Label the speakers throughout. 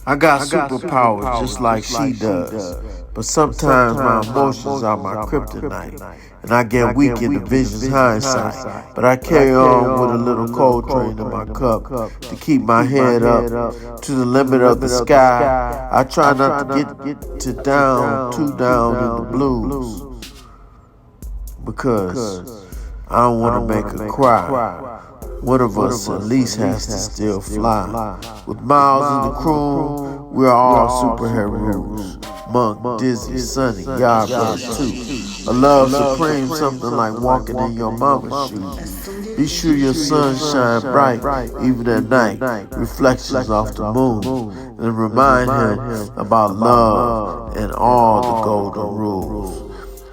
Speaker 1: I got superpowers just like she does, but sometimes my emotions are my kryptonite, and I get weak in the vision's hindsight. But I carry on with a little Coltrane in my cup to keep my head up to the limit of the sky. I try not to get too down in the blues, because I don't want to make her cry. One of us at least has to still fly. With Miles in the crew, we're all superheroes. Monk, Dizzy, Sunny, Yardbird too. A love supreme, something like walking in your mama's shoes. Be sure your sun shine bright, even at night. Reflections off the moon, and remind him about love and all the golden rules.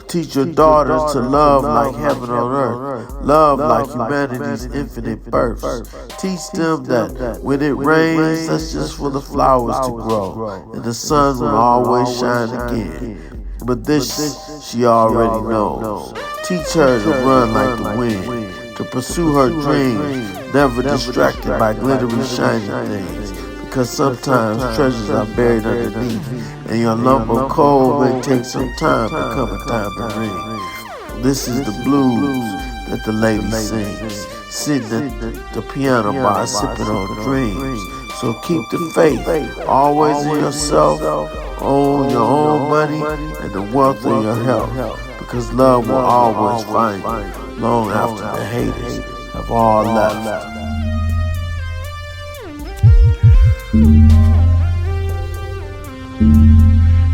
Speaker 1: Teach your daughters to love like heaven on earth, love like humanity's infinite births. Teach them that when it rains, that's just for the flowers to grow, and the sun will always shine again. But this she already knows. Teach her to run like the wind, to pursue her dreams, never distracted by glittery, shiny things. Because sometimes treasures are buried underneath, and your lump of coal may take some time to come a time to ring. This is the blues that the lady sings, sitting at the piano bar sipping on dreams. So keep the faith, always in yourself, own your own money, and the wealth of your health. Because love will always find you, long after the haters have all left.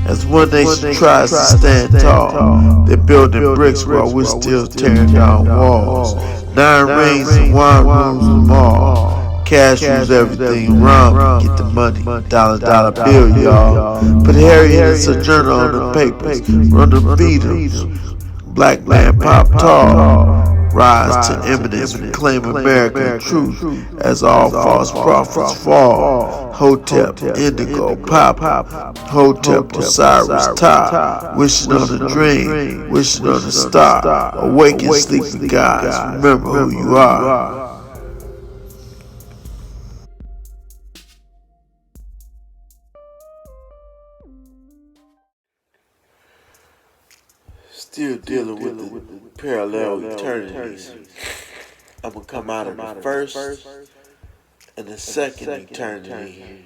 Speaker 1: As one nation tries to stand tall, they're building bricks while we're still tearing down walls. 9 rings and wine rules them all. Cash rules everything around. Get the money, dollar bill, y'all. Put Harriet and Sojourner on the papers. Run the Beatles. Black man pop tall. Rise to eminence, reclaim American truth as all false prophets fall. Hotep, Indigo, Pop, Hotep, Osiris, Ta, wishing on a dream, wishing on a star. Awaken sleeping gods, remember who you are. Still dealing with the parallel eternities. I'm gonna come out of the first and the second eternity.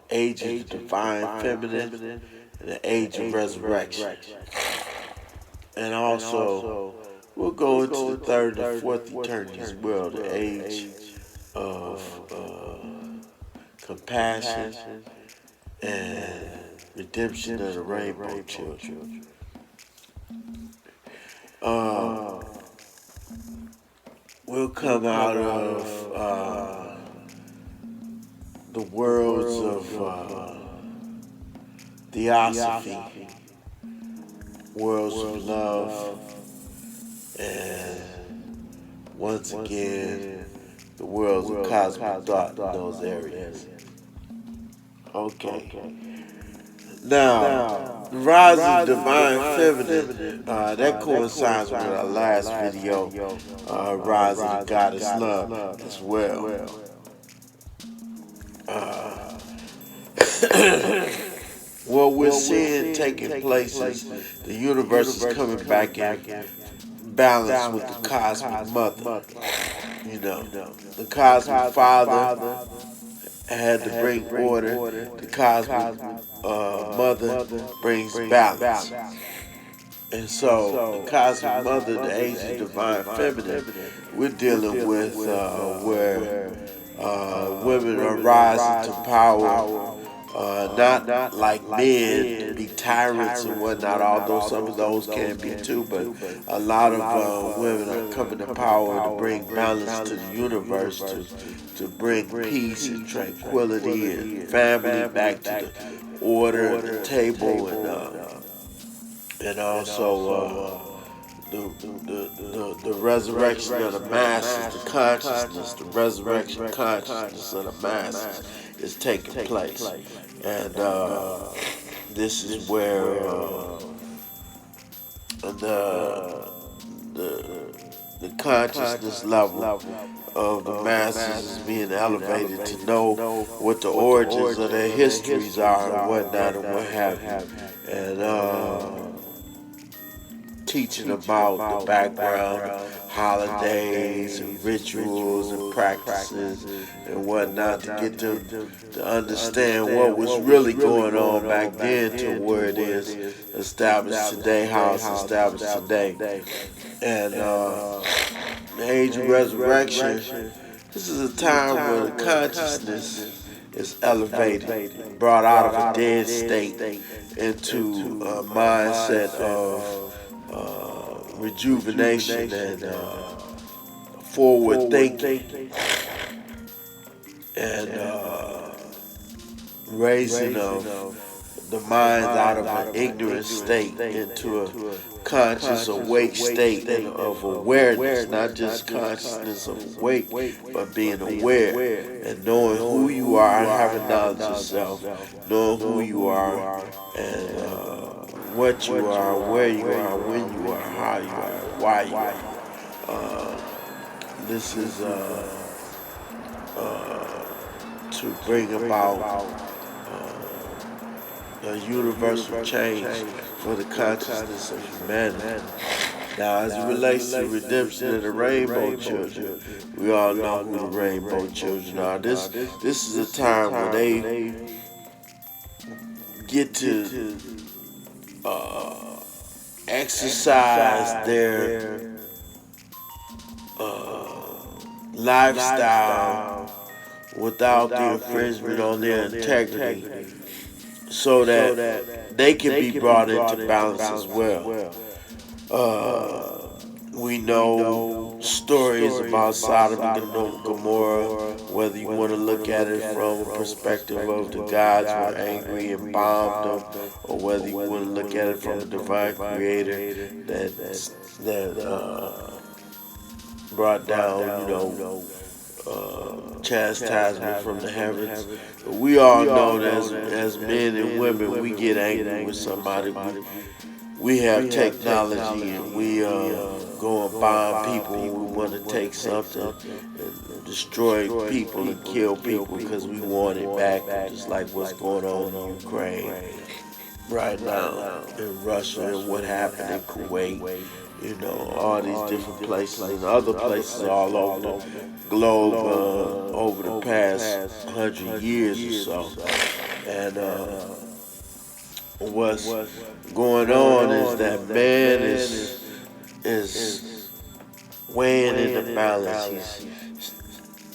Speaker 1: Age of the divine feminine and the age of resurrection. And also, we'll go into the third and fourth eternity as well, the age of compassion and redemption of the rainbow children. We'll come out of the worlds of theosophy, worlds of love, and once again, the worlds of cosmic thought in those areas. Okay. Now, the rise of divine feminine, that coincides with our last video, rise of the goddess love as well. What we're seeing taking place is the universe is coming back in balance with the cosmic mother. You know, the cosmic father had to bring order. The cosmic mother brings balance. And so, the cosmic mother, the age of divine feminine, we're dealing with where women are rising to power. Not like men to be tyrants and whatnot, although some of those can be too, but a lot of women are coming to power to bring balance to the universe, to bring peace and tranquility and family back to the order at the table, and also the resurrection of the masses, the consciousness, the resurrection consciousness of the masses is taking place. And this is where the consciousness level of the masses is being elevated to know what the origins of their histories are and whatnot and what have you. And teaching about the background, holidays and rituals and practices and whatnot to get them to understand what was really going on back then to where it is established today, how it's established today. And the age of resurrection, this is a time where the consciousness is elevated, brought out of a dead state into a mindset of rejuvenation and forward thinking and raising of the mind out of an ignorant state into a conscious, awake state and of awareness, not just consciousness of awake, but being aware and knowing who you are and having knowledge of yourself, knowing who you are and what you are, where you are, when you are, how you are, why you are. This is to bring about a universal change for the consciousness of humanity. Now, as it relates to redemption of the rainbow children, we all know who the rainbow children are. This is a time when they get to exercise their lifestyle without the infringement on their integrity, so that they can be brought into balance as well. We know stories about Sodom and Gomorrah, whether you want to look at it from a perspective of the gods were angry and bombed them, or whether you want to look at it from a divine creator that brought down, chastisement from the heavens. We all know that as men and women, we get angry with somebody. We have technology and we go and bomb people when we want to take something and destroy people and kill people because we want it back, just like what's going on in Ukraine right now, in Russia, and what happened in Kuwait. All these different places and other places all over the globe over the past 100 years or so. And what's going on is that man is weighing in the balance. He's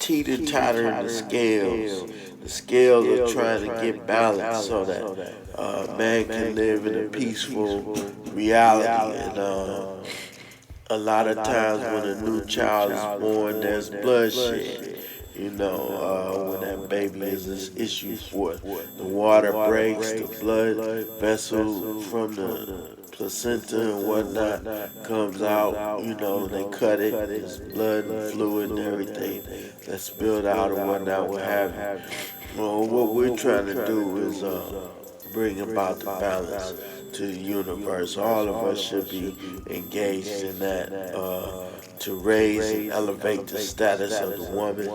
Speaker 1: teeter-tottering the scales. The scales are trying to get balanced so that man can live in a peaceful reality. And a lot of times when a new child is born, there's bloodshed. When that baby is issued forth, the water breaks, the blood vessel from the placenta and whatnot comes out. They cut it, there's blood and fluid and everything that's spilled out and whatnot, what have you. Well, what we're trying to do is bring about the balance to the universe. All of us should be engaged in that to raise and elevate the status of the woman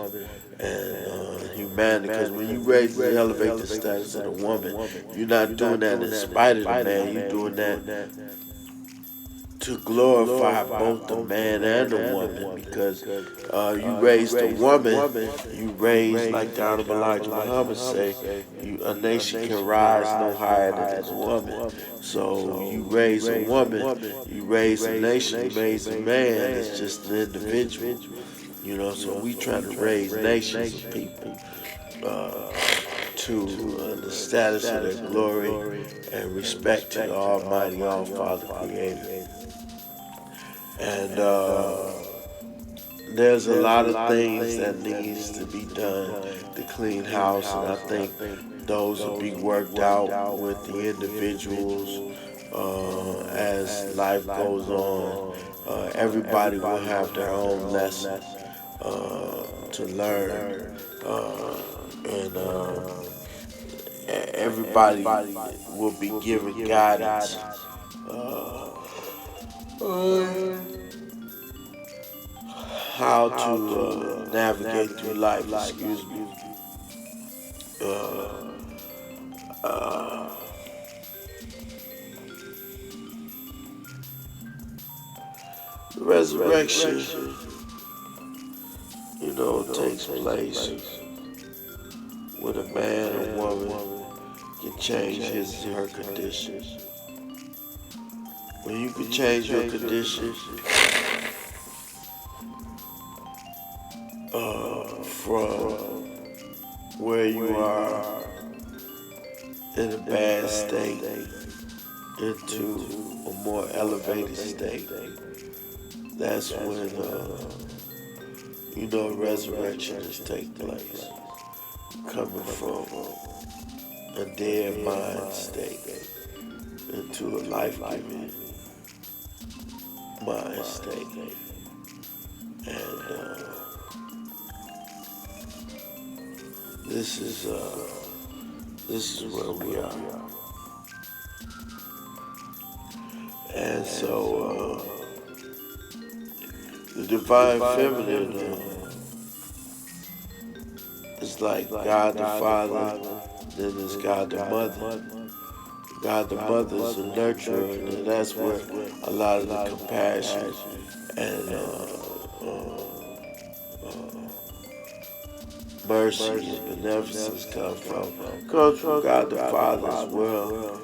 Speaker 1: and humanity. Because when you raise and elevate the status of the woman, you're not doing that in spite of the man. You're doing that to glorify both the man and the woman, because you raise the woman, you raise, like the Honorable Elijah Muhammad say, a nation can rise no higher than its woman. So you raise a woman, you raise a nation. You raise a man, it's just an individual. So we try to raise nations of people to the status of their glory and respect to the Almighty All-Father Creator. And there's a lot of things that needs to be done to clean house, and I think those will be worked out with the individuals as life goes on. Everybody will have their own lesson to learn, and everybody will be given guidance. how to navigate through life. Excuse me. Resurrection, takes place when a man or woman can change his or her condition. When you can change your condition from where you are in a bad state into a more elevated state, that's when resurrection is taking place. Coming from a dead mind state into a life-giving mind state. And this is where we are. And so the divine feminine is like God the Father, then there's God the Mother. God the Mother is a nurturer, and that's where a lot of the compassion and mercy and beneficence comes from God the Father as well.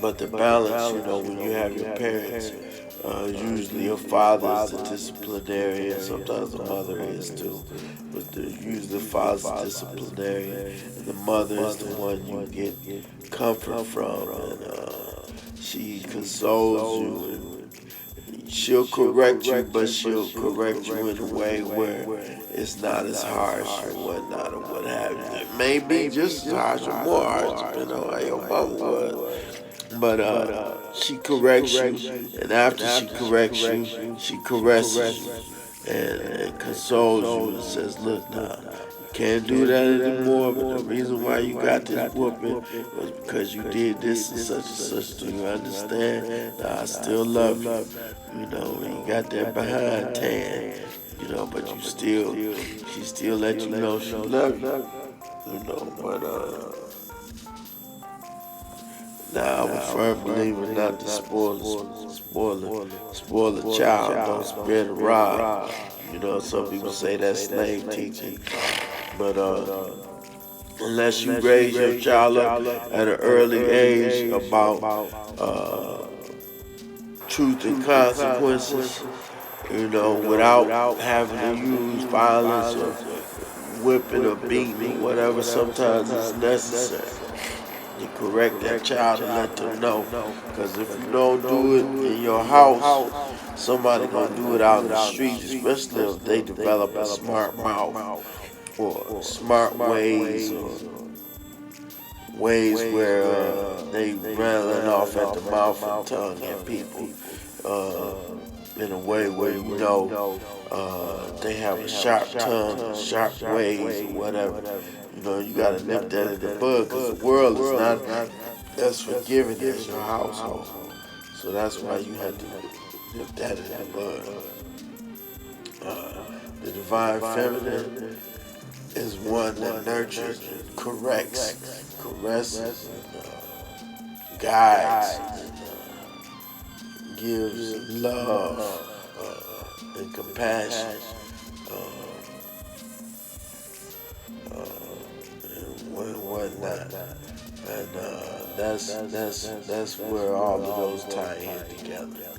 Speaker 1: But the balance, when you have your parents, usually your father is the disciplinarian, and sometimes the mother is too. But usually the father's the disciplinarian, and the mother is the one you get comfort from, and she consoles you, and she'll correct you, but she'll correct you in a way where it's not as harsh or whatnot or what have you. It may be just as harsh or more harsh, depending on how your mama was. But she corrects you, and after she corrects you, she caresses you and consoles you and says, look, now, you can't do that anymore, but the reason why you got this whooping was because you did this and such. Do you understand? Now, I still love you. You got that behind tan, but she still let you know she love you. But now, I'm a firm believer not to spoil a child, don't spare the rod. Some people say that's slave teaching. But unless you raise your child up at an early age about truth and consequences, without having to use violence or whipping or beating or whatever sometimes is necessary. You correct that child and let them know. Because if you don't do it in your house, somebody gonna do it out in the street, especially if they develop a smart mouth or smart ways or ways where they rattling off at the mouth and tongue at people in a way where they have a sharp tongue, sharp ways or whatever. You gotta nip that in the bud, because the world is not as forgiving as your household. So that's why you have to nip that in the bud. The divine feminine is one that nurtures, corrects, caresses, and guides, and gives love and compassion. And whatnot, and that's where all of those tie in together.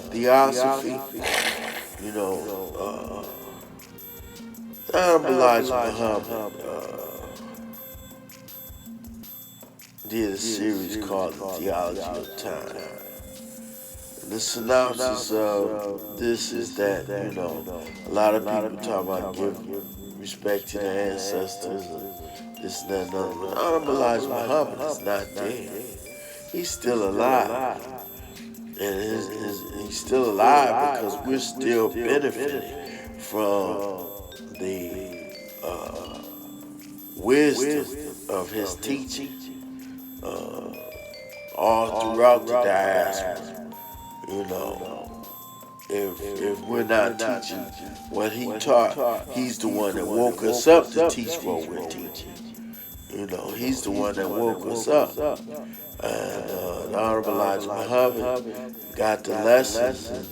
Speaker 1: Theosophy, Elijah Muhammad did a series called The Theology of Time. And the synopsis of this is that a lot of people talk about giving respect to the ancestors and this and that and other. But Elijah Muhammad is not dead. He's still alive. And he's still alive because we're still benefiting from the wisdom of his teaching all throughout the diaspora. if we're not teaching what he taught, he's the one that woke us up to teach what we're teaching. You know, he's the one that woke us up. And the Honorable Elijah Muhammad got the lessons and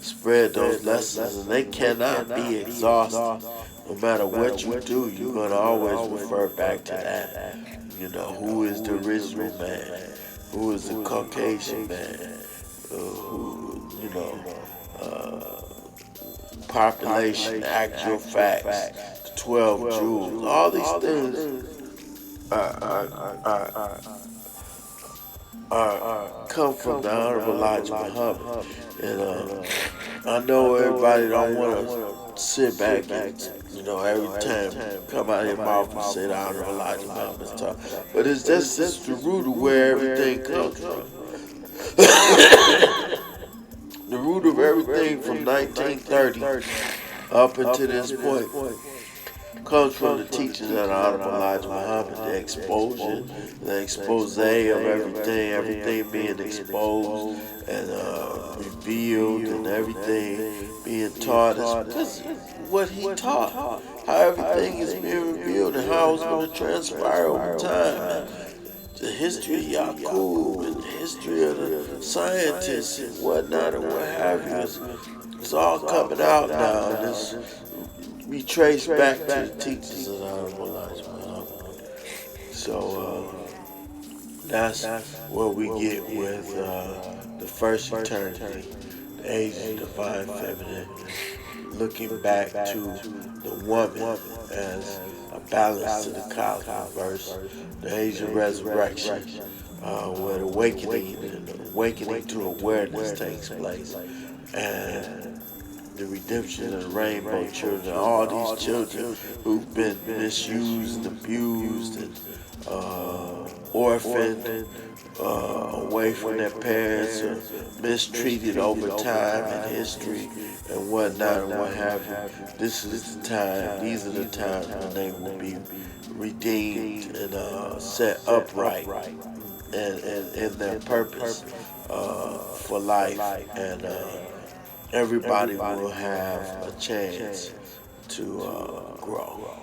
Speaker 1: spread those lessons, and they cannot be exhausted. No matter what you do, you're going to always refer back to that. You know, who is the original man? Who is the Caucasian man? Who, you know, population, actual facts, the 12 jewels, all these things come from the Honorable Elijah Muhammad. And I know everybody don't want to sit back and, you know, every time come out of your mouth and say the Honorable Elijah Muhammad's talk. But it's just the root of where everything comes from. The root of everything from 1930 up until this point comes from the teachings of the Honorable Elijah Muhammad, the expose of everything being exposed and revealed, and everything being taught is because what he taught, how everything is being revealed and how it's going to transpire over time. The history of Yaqub and the history of the scientists and whatnot and what have you, it's all coming out now, and it's we trace back to the teachings of the Honorable Elijah Muhammad. So that's what we get with the first eternity, the age of the divine feminine, looking back to the woman as a balance to the cosmic verse, the age of resurrection, where the awakening to awareness takes place, and the redemption of the rainbow children, all these children who've been misused and abused and orphaned away from their parents or mistreated over time in history and whatnot and what have you. This is the time, these are the times when they will be redeemed and set upright and in their purpose for life, and everybody will have a chance to grow.